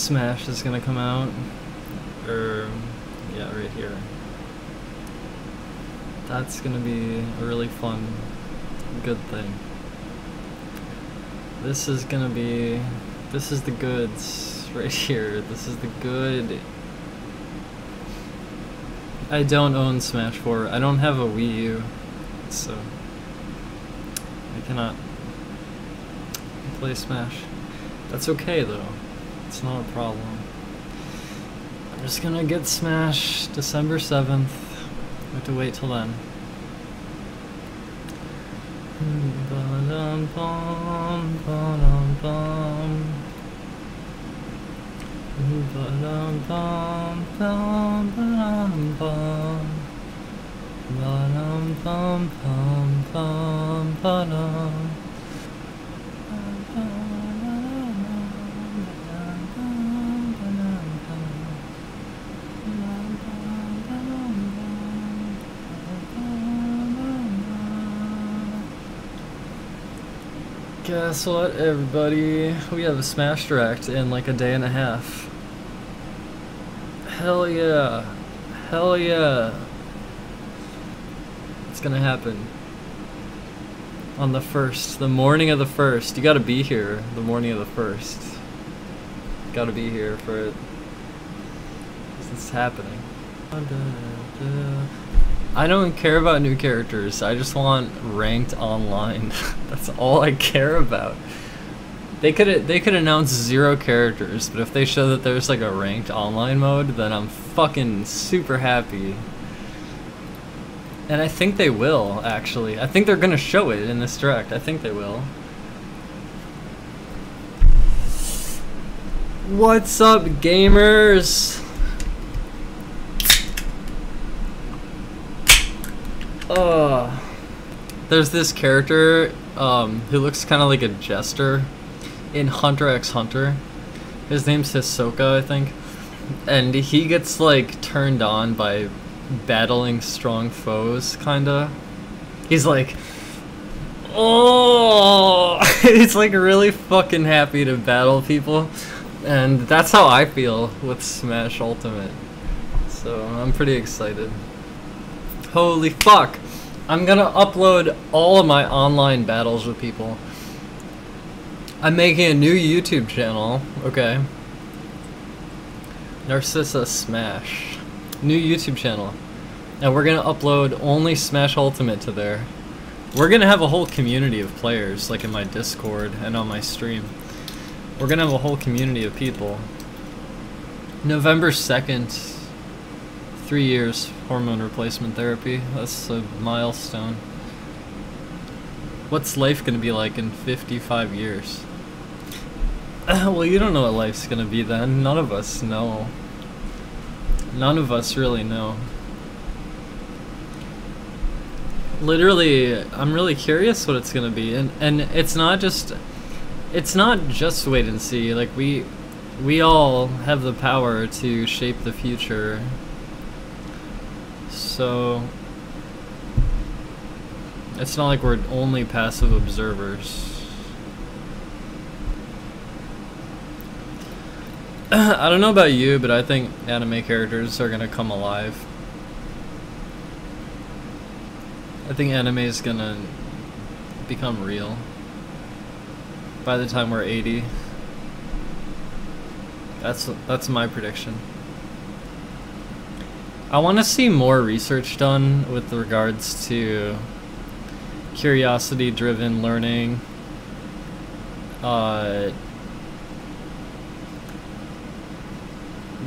Smash is gonna come out, or yeah, right here. That's gonna be a really fun, good thing. This is gonna be, this is the goods right here. This is the good. I don't own Smash 4. I don't have a Wii U, so I cannot play Smash. That's okay though. It's not a problem. I'm just gonna get Smash December 7th. I have to wait till then. Guess what, everybody? We have a Smash Direct in like a day and a half. Hell yeah. Hell yeah. It's gonna happen. On the 1st. The morning of the 1st. You gotta be here the morning of the 1st. Gotta be here for it. It's happening. I don't care about new characters. I just want ranked online. That's all I care about. They could announce 0 characters, but if they show that there's like a ranked online mode, then I'm fucking super happy. And I think they will, actually. I think they're gonna show it in this direct. I think they will. What's up, gamers? There's this character who looks kind of like a jester in Hunter x Hunter. His name's Hisoka, I think. And he gets like turned on by battling strong foes, kinda. He's like, oh! He's like really fucking happy to battle people. And that's how I feel with Smash Ultimate. So I'm pretty excited. Holy fuck! I'm gonna upload all of my online battles with people. I'm making a new YouTube channel, okay? Narcissa Smash. New YouTube channel. And we're gonna upload only Smash Ultimate to there. We're gonna have a whole community of players, like in my Discord and on my stream. We're gonna have a whole community of people. November 2nd. 3 years hormone replacement therapy. That's a milestone. What's life gonna be like in 55 years? Well, you don't know what life's gonna be then. None of us know. None of us really know. Literally, I'm really curious what it's gonna be, and it's not just wait and see. Like we all have the power to shape the future. So it's not like we're only passive observers. I don't know about you, but I think anime characters are gonna come alive. I think anime is gonna become real by the time we're 80. That's my prediction. I want to see more research done with regards to curiosity-driven learning,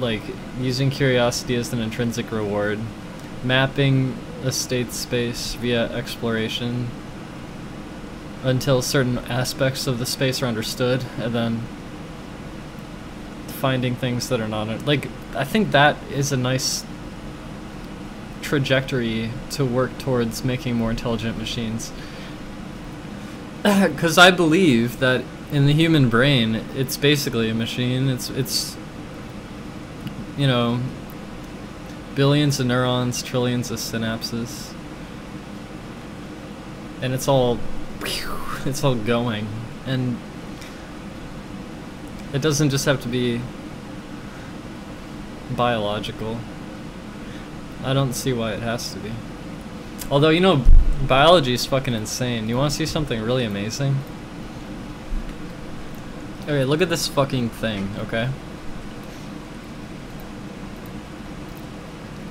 like using curiosity as an intrinsic reward, mapping a state space via exploration until certain aspects of the space are understood, and then finding things that are not, like, I think that is a nice trajectory to work towards making more intelligent machines. Because I believe that in the human brain, it's basically a machine. It's you know, billions of neurons, trillions of synapses, and it's all going, and it doesn't just have to be biological. I don't see why it has to be. Although, you know, biology is fucking insane. You want to see something really amazing? Okay, look at this fucking thing, okay?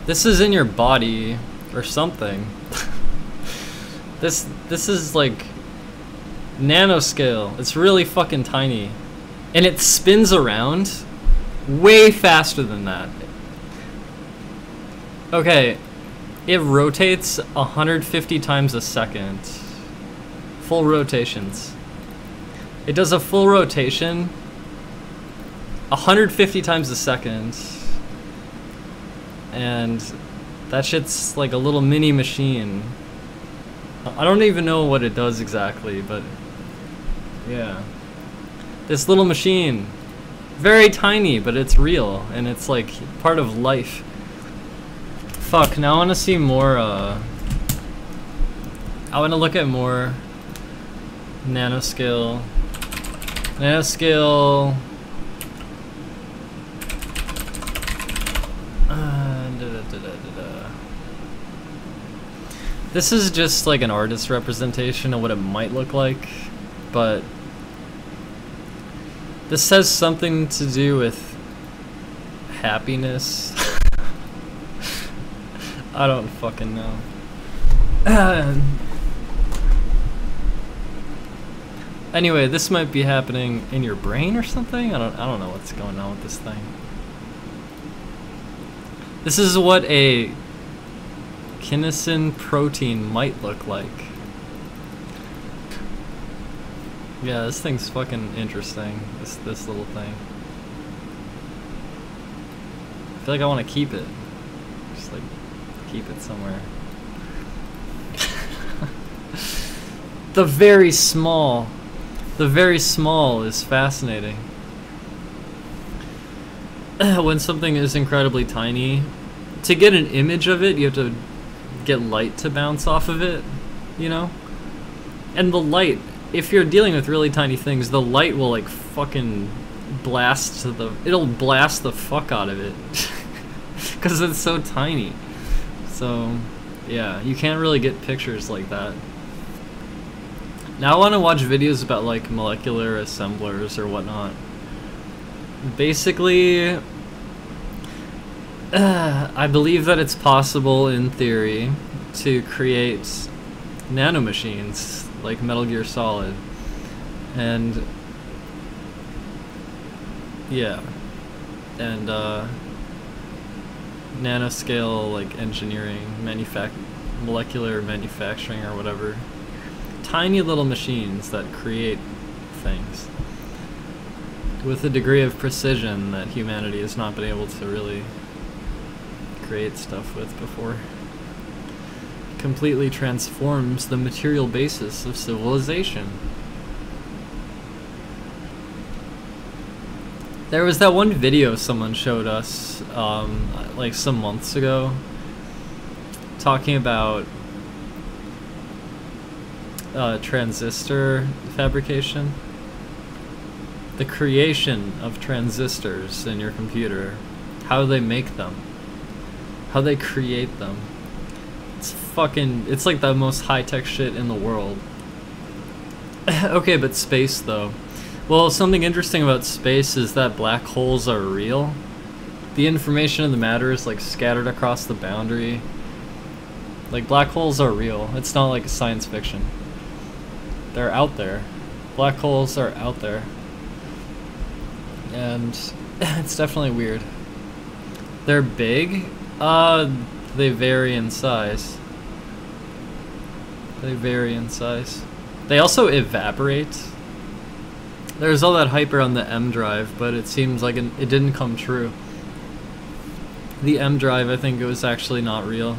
This is in your body or something. This is like nanoscale. It's really fucking tiny. And it spins around way faster than that. Okay, it rotates 150 times a second. Full rotations. It does a full rotation 150 times a second. And that shit's like a little mini machine. I don't even know what it does exactly, but yeah. This little machine, very tiny, but it's real, and it's like part of life. Fuck, now I want to see more, I want to look at more nanoscale. Nanoscale. This is just like an artist's representation of what it might look like, but this has something to do with happiness. I don't fucking know. Anyway, this might be happening in your brain or something. I don't know what's going on with this thing. This is what a kinesin protein might look like. Yeah, this thing's fucking interesting. This little thing. I feel like I want to keep it. Just like keep it somewhere. The very small is fascinating. When something is incredibly tiny, to get an image of it, you have to get light to bounce off of it, you know? And the light, if you're dealing with really tiny things, the light will like fucking it'll blast the fuck out of it. Because it's so tiny. So, yeah, you can't really get pictures like that. Now I want to watch videos about like molecular assemblers or whatnot. Basically, I believe that it's possible in theory to create nanomachines like Metal Gear Solid. And yeah. And nanoscale like engineering, molecular manufacturing or whatever. Tiny little machines that create things with a degree of precision that humanity has not been able to really create stuff with before. Completely transforms the material basis of civilization. There was that one video someone showed us like some months ago talking about transistor fabrication. The creation of transistors in your computer. How they make them. How they create them. It's like the most high-tech shit in the world. Okay, but space though. Well, something interesting about space is that black holes are real. The information in the matter is like scattered across the boundary. Like black holes are real. It's not like science fiction. They're out there. Black holes are out there. And it's definitely weird. They're big. They vary in size. They vary in size. They also evaporate. There's all that hype around the M drive, but it seems like it didn't come true. The M drive, I think it was actually not real.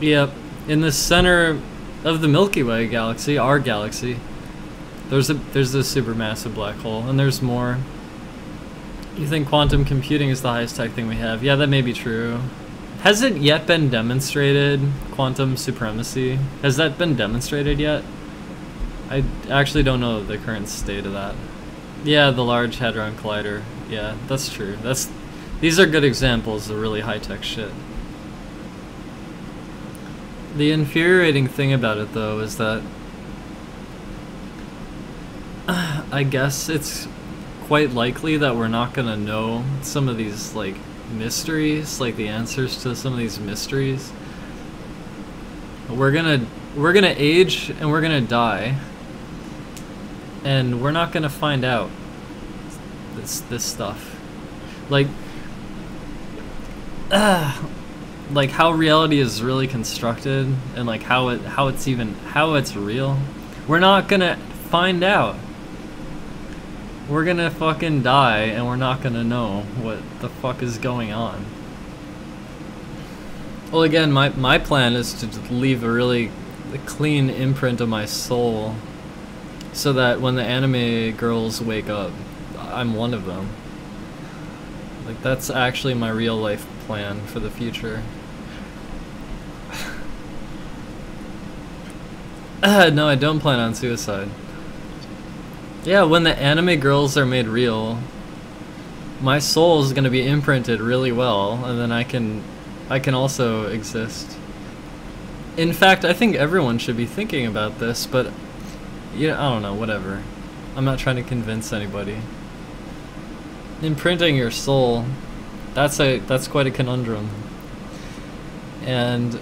Yep. In the center of the Milky Way galaxy, our galaxy, there's this supermassive black hole, and there's more. You think quantum computing is the highest tech thing we have? Yeah, that may be true. Has it yet been demonstrated, quantum supremacy? Has that been demonstrated yet? I actually don't know the current state of that. Yeah, the Large Hadron Collider. Yeah, that's true. These are good examples of really high-tech shit. The infuriating thing about it, though, is that I guess it's quite likely that we're not gonna know some of these, like, mysteries, like the answers to some of these mysteries. We're gonna age and we're gonna die, and we're not gonna find out this stuff. Like how reality is really constructed, and like how it's real. We're not gonna find out. We're gonna fucking die, and we're not gonna know what the fuck is going on. Well, again, my plan is to leave a really clean imprint of my soul, so that when the anime girls wake up, I'm one of them. Like, that's actually my real life plan for the future. No, I don't plan on suicide. Yeah, when the anime girls are made real, my soul is gonna be imprinted really well, and then I can also exist. In fact, I think everyone should be thinking about this, but yeah, I don't know, whatever. I'm not trying to convince anybody. Imprinting your soul, that's quite a conundrum. And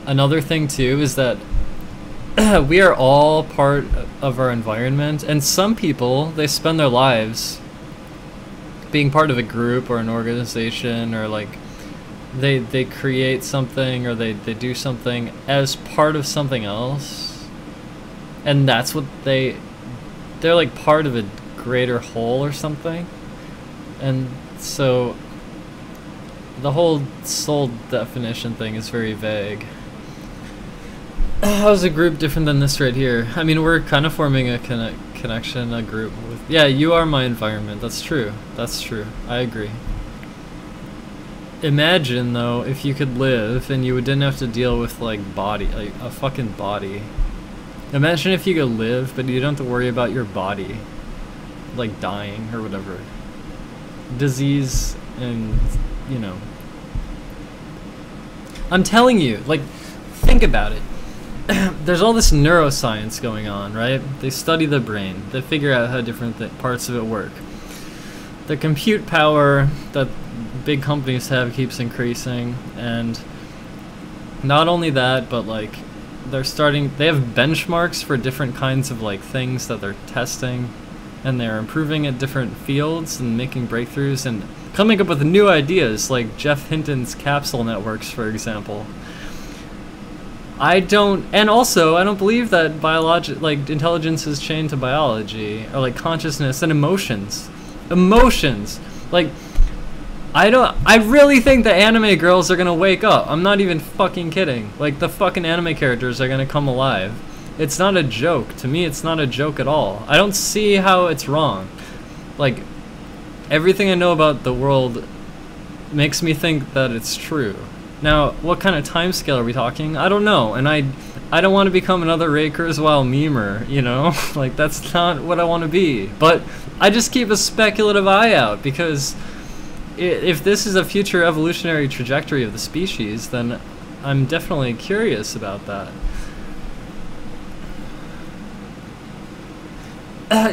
another thing too is that we are all part of our environment, and some people, they spend their lives being part of a group or an organization, or like they create something, or they do something as part of something else, and that's what they're like part of a greater whole or something. And so the whole soul definition thing is very vague. How's a group different than this right here? I mean, we're kind of forming a connection, a group with... Yeah, you are my environment. That's true. That's true. I agree. Imagine, though, if you could live and you didn't have to deal with, like, like, a fucking body. Imagine if you could live, but you don't have to worry about your body, like, dying or whatever. Disease and, you know. I'm telling you, like, think about it. There's all this neuroscience going on, right? They study the brain. They figure out how different parts of it work. The compute power that big companies have keeps increasing, and not only that, but like they have benchmarks for different kinds of like things that they're testing, and they're improving at different fields and making breakthroughs and coming up with new ideas, like Jeff Hinton's capsule networks, for example. I don't believe that like intelligence is chained to biology, or like consciousness and emotions. Like, I really think the anime girls are gonna wake up. I'm not even fucking kidding. Like, the fucking anime characters are gonna come alive. It's not a joke. To me, it's not a joke at all. I don't see how it's wrong. Like, everything I know about the world makes me think that it's true. Now, what kind of time scale are we talking? I don't know, and I don't want to become another Ray Kurzweil memer, you know? Like, that's not what I want to be. But I just keep a speculative eye out, because if this is a future evolutionary trajectory of the species, then I'm definitely curious about that.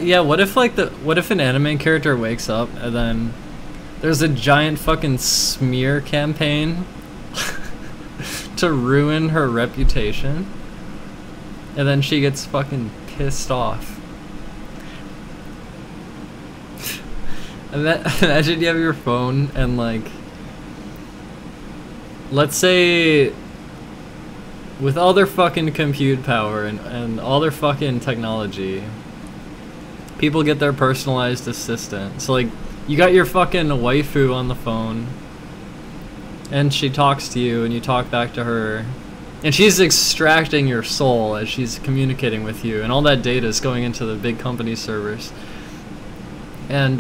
Yeah, what if an anime character wakes up and then there's a giant fucking smear campaign to ruin her reputation, and then she gets fucking pissed off. Imagine you have your phone and, like, let's say with all their fucking compute power and all their fucking technology, people get their personalized assistant. So, like, you got your fucking waifu on the phone, and she talks to you, and you talk back to her, and she's extracting your soul as she's communicating with you, and all that data is going into the big company servers. And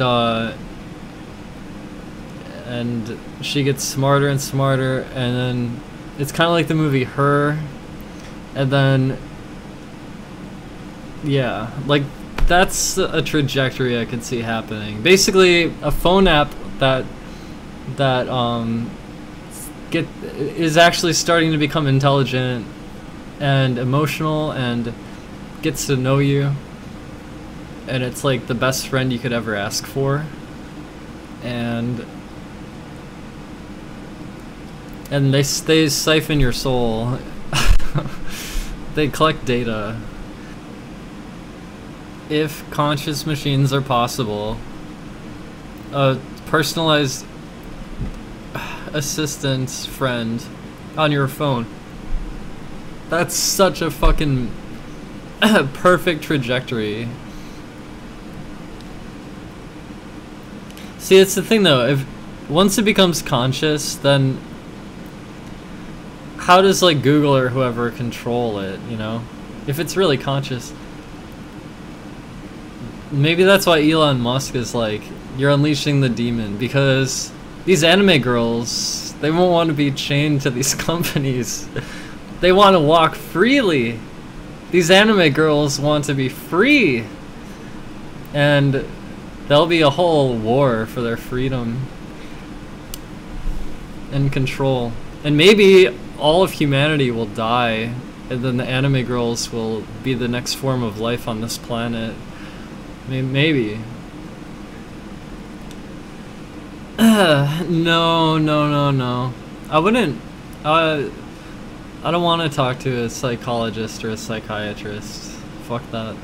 she gets smarter and smarter, and then it's kind of like the movie Her, and then, yeah, like, that's a trajectory I could see happening. Basically, a phone app that that is actually starting to become intelligent and emotional and gets to know you, and it's like the best friend you could ever ask for, and they siphon your soul. They collect data. If conscious machines are possible, a personalized assistant friend on your phone, that's such a fucking perfect trajectory. See, it's the thing though, if once it becomes conscious, then how does like Google or whoever control it, you know? If it's really conscious. Maybe that's why Elon Musk is like, you're unleashing the demon, because these anime girls, they won't want to be chained to these companies. They want to walk freely. These anime girls want to be free. And there'll be a whole war for their freedom and control. And maybe all of humanity will die, and then the anime girls will be the next form of life on this planet. Maybe. No. I wouldn't. I don't want to talk to a psychologist or a psychiatrist. Fuck that.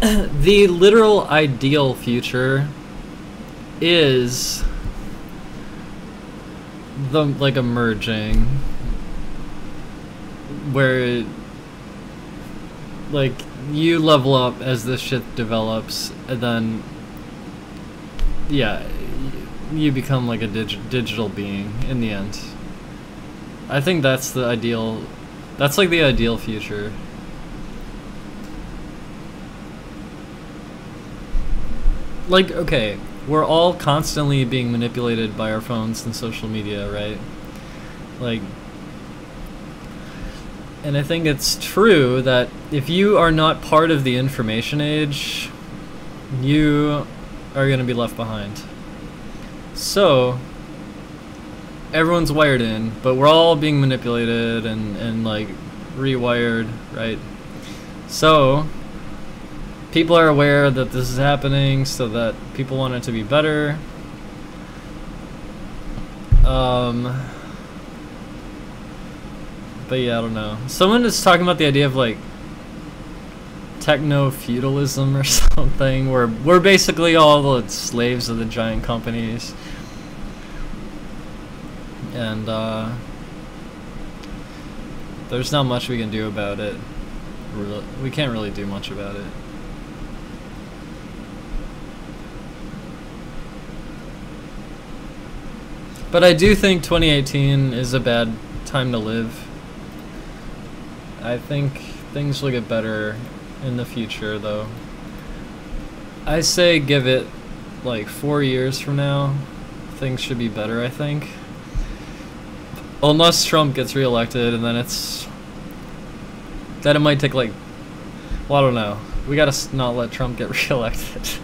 The literal ideal future is the like emerging, where like you level up as this shit develops, and then yeah, you become like a digital being in the end. I think that's the ideal. That's like the ideal future. Like, okay, we're all constantly being manipulated by our phones and social media, right? Like, and I think it's true that if you are not part of the information age, you are going to be left behind. So, everyone's wired in, but we're all being manipulated and like rewired, right? So, people are aware that this is happening, so that people want it to be better. But yeah, I don't know. Someone is talking about the idea of like techno-feudalism or something, where we're basically all the slaves of the giant companies. And there's not much we can do about it. We can't really do much about it. But I do think 2018 is a bad time to live. I think things will get better in the future, though. I say give it like 4 years from now, things should be better, I think. Unless Trump gets reelected, and then it might take like, well, I don't know. We gotta not let Trump get reelected.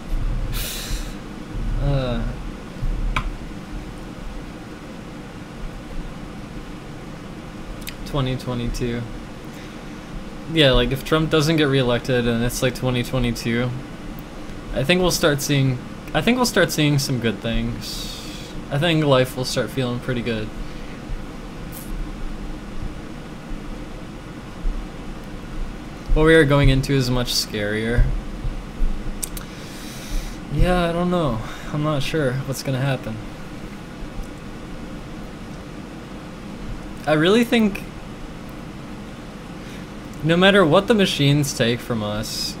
2022. Yeah, like if Trump doesn't get reelected and it's like 2022, I think we'll start seeing some good things. I think life will start feeling pretty good. What we are going into is much scarier. Yeah, I don't know. I'm not sure what's gonna happen. I really think no matter what the machines take from us,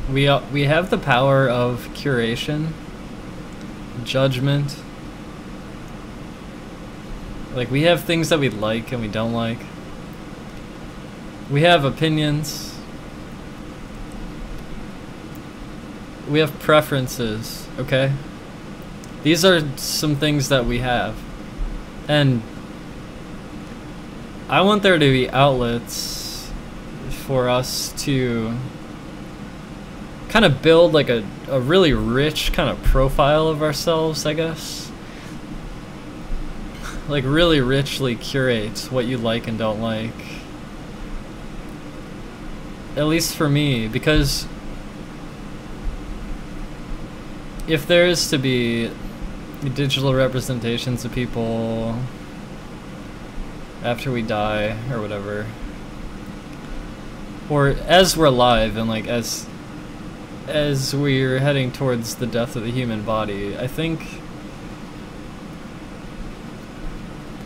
we have the power of curation, judgment. Like, we have things that we like and we don't like. We have opinions. We have preferences, okay? These are some things that we have. And I want there to be outlets for us to kind of build like a really rich kind of profile of ourselves, I guess. Like really richly curate what you like and don't like. At least for me, because if there is to be digital representations of people after we die or whatever, or as we're alive and like as we're heading towards the death of the human body, I think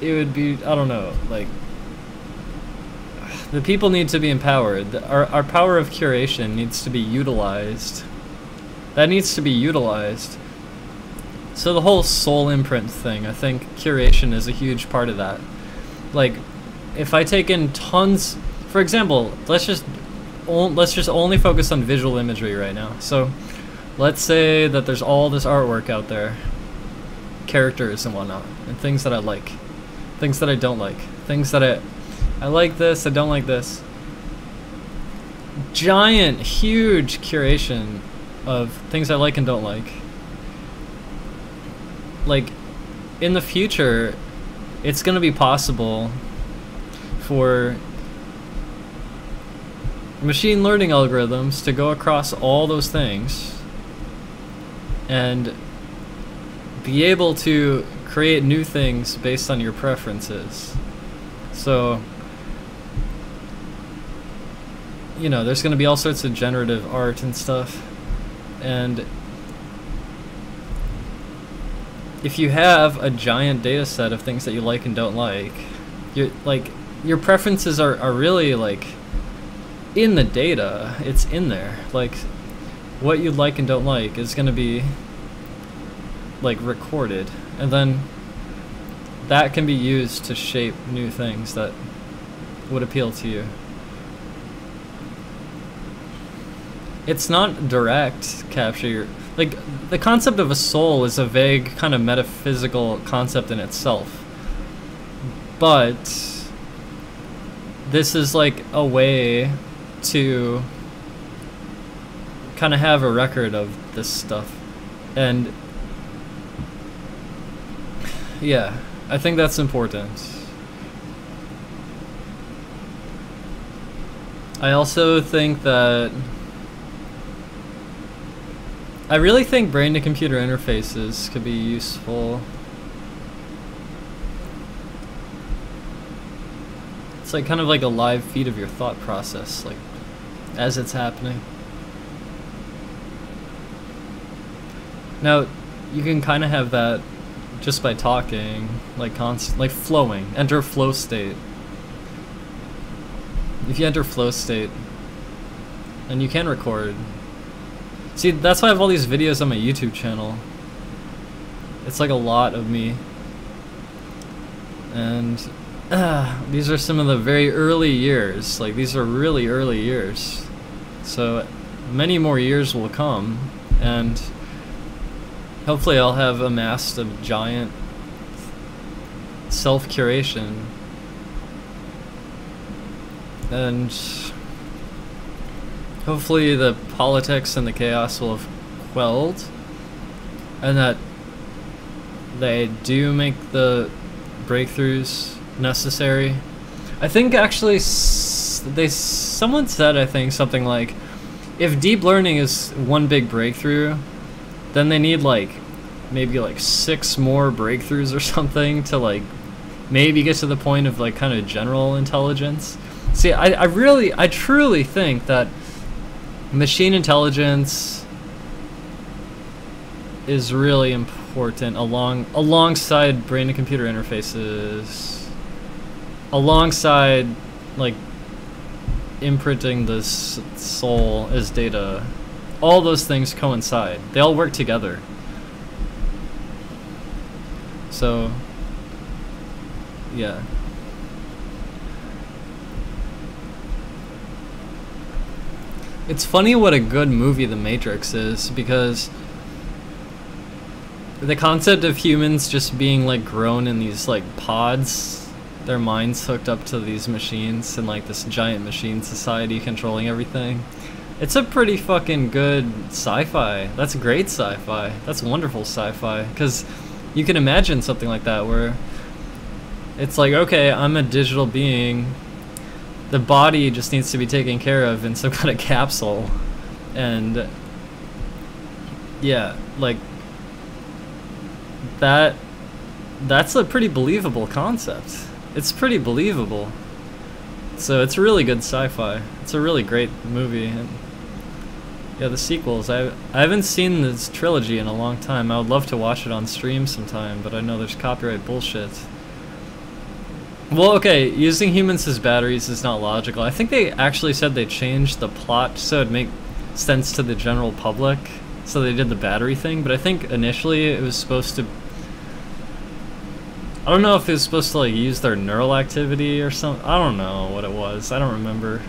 it would be, I don't know, like, the people need to be empowered. Our power of curation needs to be utilized. That needs to be utilized. So the whole soul imprint thing, I think curation is a huge part of that. Like, if I take in tons, for example, let's just only focus on visual imagery right now. So let's say that there's all this artwork out there, characters and whatnot, and things that I like, things that I don't like, things that I like this, I don't like this. Giant, huge curation of things I like and don't like. Like, in the future, it's gonna be possible for machine learning algorithms to go across all those things and be able to create new things based on your preferences. So, you know, there's going to be all sorts of generative art and stuff, and if you have a giant data set of things that you like and don't like, your preferences are really like in the data. It's in there. Like, what you like and don't like is going to be like recorded, and then that can be used to shape new things that would appeal to you. It's not direct capture. Like, the concept of a soul is a vague kind of metaphysical concept in itself, but this is like a way to kind of have a record of this stuff. And yeah, I think that's important. I also think that I really think brain-to-computer interfaces could be useful. It's like kind of like a live feed of your thought process, like as it's happening. Now, you can kind of have that just by talking, like like flowing. Enter flow state. If you enter flow state, and you can record. See, that's why I have all these videos on my YouTube channel. It's like a lot of me. And these are some of the very early years. Like, these are really early years. So many more years will come, and hopefully I'll have amassed a giant self-curation. And hopefully the politics and the chaos will have quelled, and that they do make the breakthroughs necessary. I think actually someone said, I think, something like, if deep learning is one big breakthrough, then they need like maybe like 6 more breakthroughs or something to like maybe get to the point of like kind of general intelligence. See, I truly think that machine intelligence is really important alongside brain-to-computer interfaces, alongside like imprinting the soul as data. All those things coincide. They all work together. So, yeah. It's funny what a good movie The Matrix is, because the concept of humans just being like grown in these like pods, their minds hooked up to these machines, and like this giant machine society controlling everything, It's a pretty fucking good sci-fi. That's great sci-fi. That's wonderful sci-fi. Because you can imagine something like that where it's like, okay, I'm a digital being. The body just needs to be taken care of in some kind of capsule. And yeah, like that's a pretty believable concept. It's pretty believable. So it's really good sci-fi. It's a really great movie. And yeah, the sequels. I haven't seen this trilogy in a long time. I would love to watch it on stream sometime, but I know there's copyright bullshit. Well, okay, using humans as batteries is not logical. I think they actually said they changed the plot so it'd make sense to the general public. So they did the battery thing, but I think initially it was supposed to... I don't know if it was supposed to like use their neural activity or something. I don't know what it was. I don't remember.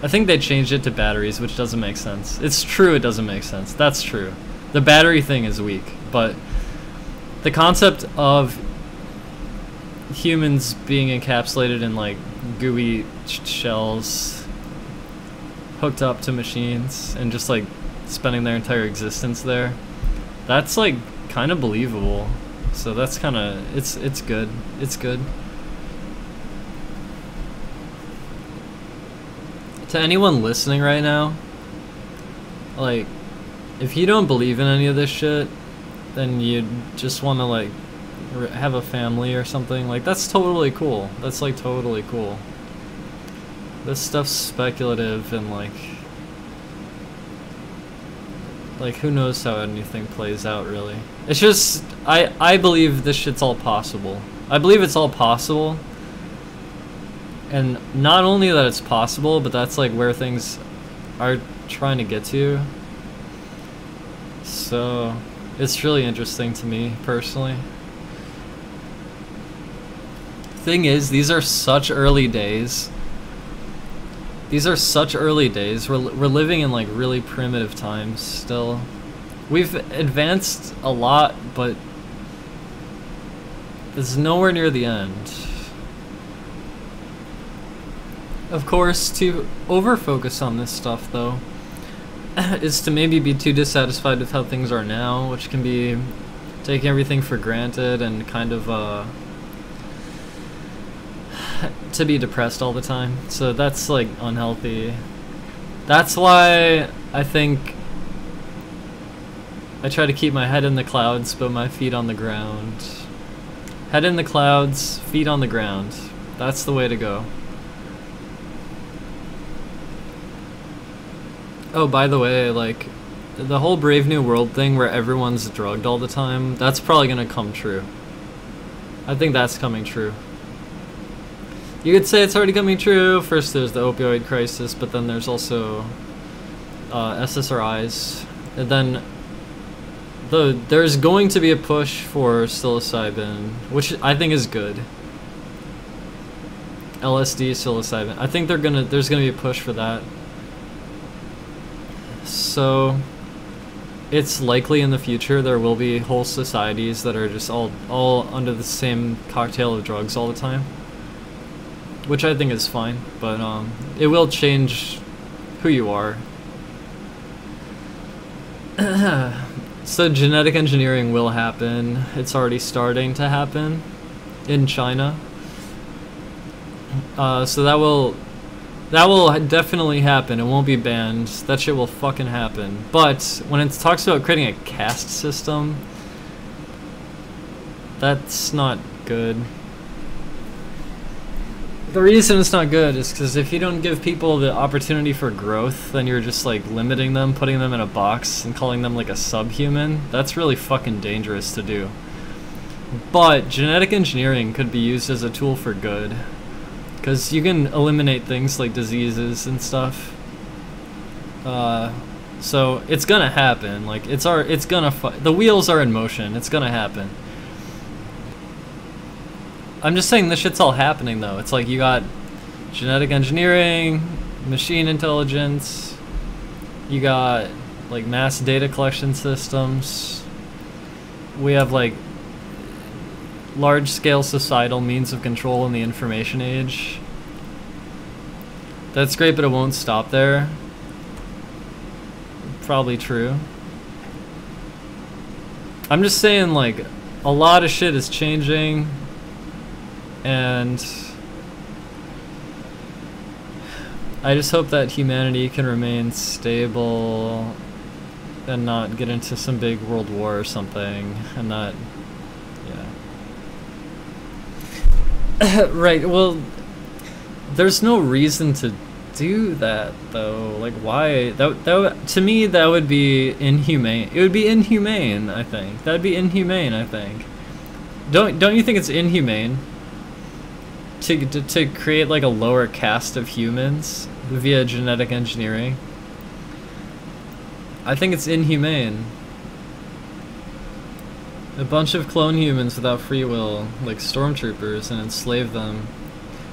I think they changed it to batteries, which doesn't make sense. It's true it doesn't make sense. That's true. The battery thing is weak, but the concept of humans being encapsulated in like gooey shells hooked up to machines and just like spending their entire existence there, that's like kind of believable. So that's kind of, it's good. It's good. To anyone listening right now, like, if you don't believe in any of this shit, then you just want to like have a family or something, like that's totally cool. That's like totally cool. This stuff's speculative and like who knows how anything plays out really. It's just I believe this shit's all possible. I believe it's all possible. And not only that it's possible, but that's like where things are trying to get to. So it's really interesting to me personally. Thing is, these are such early days. These are such early days. We're living in like really primitive times still. We've advanced a lot, but it's nowhere near the end. Of course, to over-focus on this stuff, though, is to maybe be too dissatisfied with how things are now, which can be taking everything for granted and kind of, to be depressed all the time. So that's, like, unhealthy. That's why I think I try to keep my head in the clouds, but my feet on the ground. Head in the clouds, feet on the ground. That's the way to go. Oh, by the way, like, the whole Brave New World thing where everyone's drugged all the time, that's probably gonna come true. I think that's coming true. You could say it's already coming true. First there's the opioid crisis, but then there's also SSRIs. And then there's going to be a push for psilocybin, which I think is good. LSD, psilocybin. I think there's gonna be a push for that. So it's likely in the future there will be whole societies that are just all under the same cocktail of drugs all the time, which I think is fine, but it will change who you are. So genetic engineering will happen. It's already starting to happen in China. So that will definitely happen. It won't be banned. That shit will fucking happen. But when it talks about creating a caste system, that's not good. The reason it's not good is because if you don't give people the opportunity for growth, then you're just like limiting them, putting them in a box and calling them like a subhuman. That's really fucking dangerous to do. But genetic engineering could be used as a tool for good, because you can eliminate things like diseases and stuff. So it's gonna happen. Like the wheels are in motion. It's gonna happen. I'm just saying this shit's all happening though. It's like you got genetic engineering, machine intelligence, you got like mass data collection systems. We have like large-scale societal means of control in the information age. That's great, but it won't stop there. probably true. I'm just saying, like, a lot of shit is changing, and I just hope that humanity can remain stable and not get into some big world war or something, and not, yeah. Right, well, there's no reason to do that, though. Like, why? That to me, that would be inhumane. It would be inhumane, I think. That'd be inhumane, I think. Don't you think it's inhumane to create, like, a lower caste of humans via genetic engineering? I think it's inhumane. A bunch of clone humans without free will, like stormtroopers, and enslave them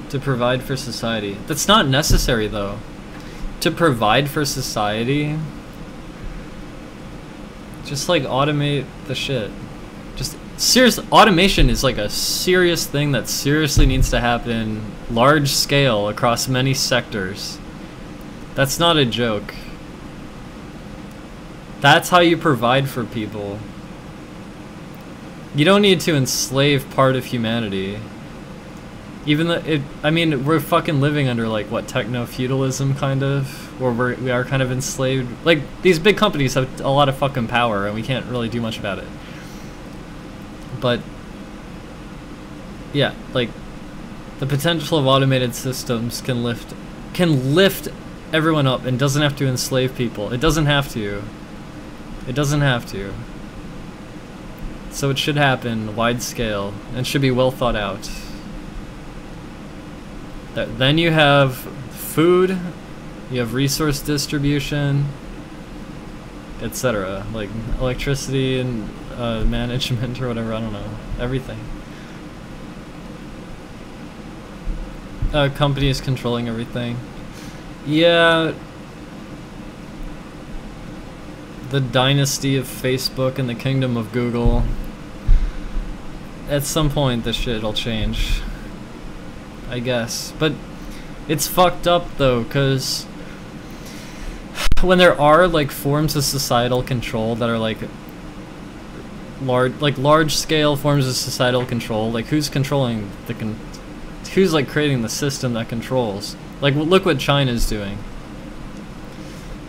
to provide for society. That's not necessary, though. To provide for society, just, like, automate the shit. Just serious automation is, like, a serious thing that seriously needs to happen, large scale, across many sectors. That's not a joke. That's how you provide for people. You don't need to enslave part of humanity. Even though I mean, we're fucking living under, like, what, techno-feudalism, kind of? Where we are kind of enslaved. Like, these big companies have a lot of fucking power, and we can't really do much about it. But, yeah, like, the potential of automated systems can lift everyone up and doesn't have to enslave people. It doesn't have to. It doesn't have to. So it should happen wide scale and should be well thought out. Then you have food, you have resource distribution, etc. Like electricity and management or whatever, I don't know. Everything. Companies controlling everything. Yeah. The dynasty of Facebook and the kingdom of Google. At some point this shit'll change, I guess. But it's fucked up, though, because when there are, like, forms of societal control that are, like, large scale forms of societal control, like, who's controlling who's, like, creating the system that controls? Like, look what China's doing.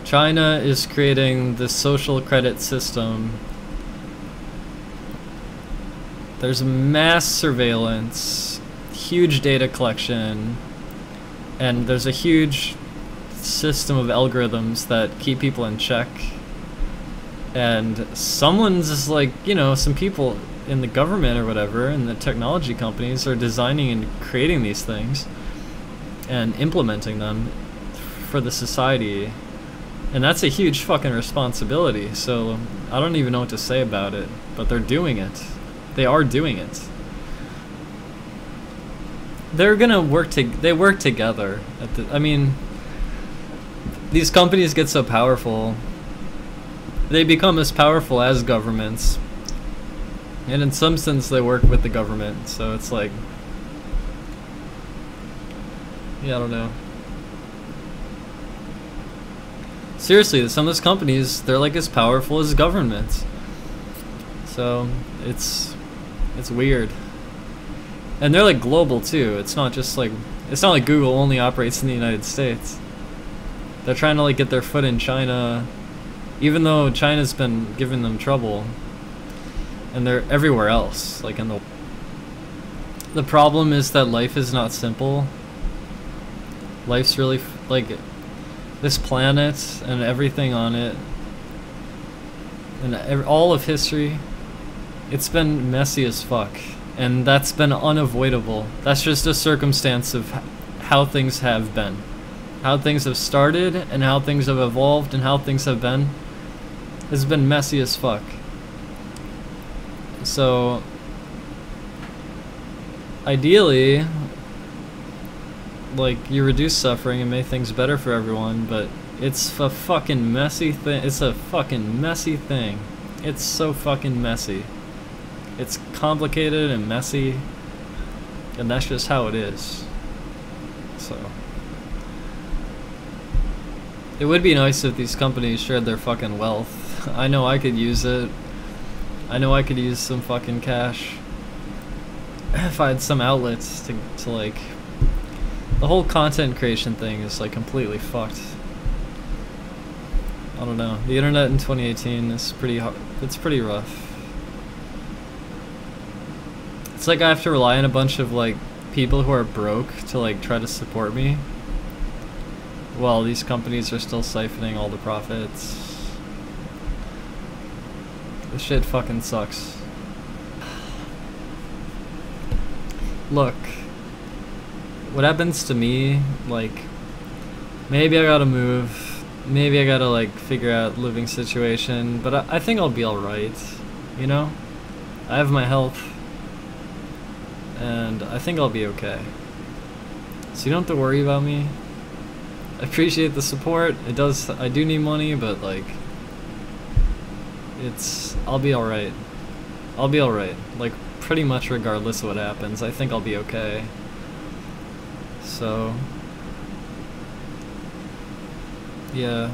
China is creating the social credit system. There's mass surveillance, huge data collection, and there's a huge system of algorithms that keep people in check. And someone's just, like, you know, some people in the government or whatever, and the technology companies are designing and creating these things and implementing them for the society. And that's a huge fucking responsibility, so I don't even know what to say about it, but they're doing it. They are doing it. They're gonna they work together. I mean, these companies get so powerful, they become as powerful as governments. And in some sense they work with the government, so it's like, yeah, I don't know. Seriously, some of those companies, they're, like, as powerful as governments. So it's weird. And they're, like, global too. It's not just like, it's not like Google only operates in the United States. They're trying to, like, get their foot in China, even though China's been giving them trouble. And they're everywhere else, like, in the problem is that life is not simple. Life's really, like, this planet and everything on it, and all of history, it's been messy as fuck, and that's been unavoidable. That's just a circumstance of how things have been, how things have started, and how things have evolved, and how things have been. It's been messy as fuck. So ideally, like, you reduce suffering and make things better for everyone, but it's a fucking messy thing. It's a fucking messy thing. It's so fucking messy. It's complicated and messy, and that's just how it is. So It would be nice if these companies shared their fucking wealth. I know I could use it. I know I could use some fucking cash. If I had some outlets to like... The whole content creation thing is like completely fucked. I don't know. The internet in 2018 is pretty hard. It's pretty rough. It's like I have to rely on a bunch of like people who are broke to like try to support me, while these companies are still siphoning all the profits. This shit fucking sucks. Look, what happens to me, like, maybe I gotta move, maybe I gotta like figure out living situation, but I think I'll be alright, you know? I have my health, and I think I'll be okay. So you don't have to worry about me. I appreciate the support. I do need money, but like, I'll be alright. I'll be alright. Like, pretty much regardless of what happens, I think I'll be okay. So, yeah.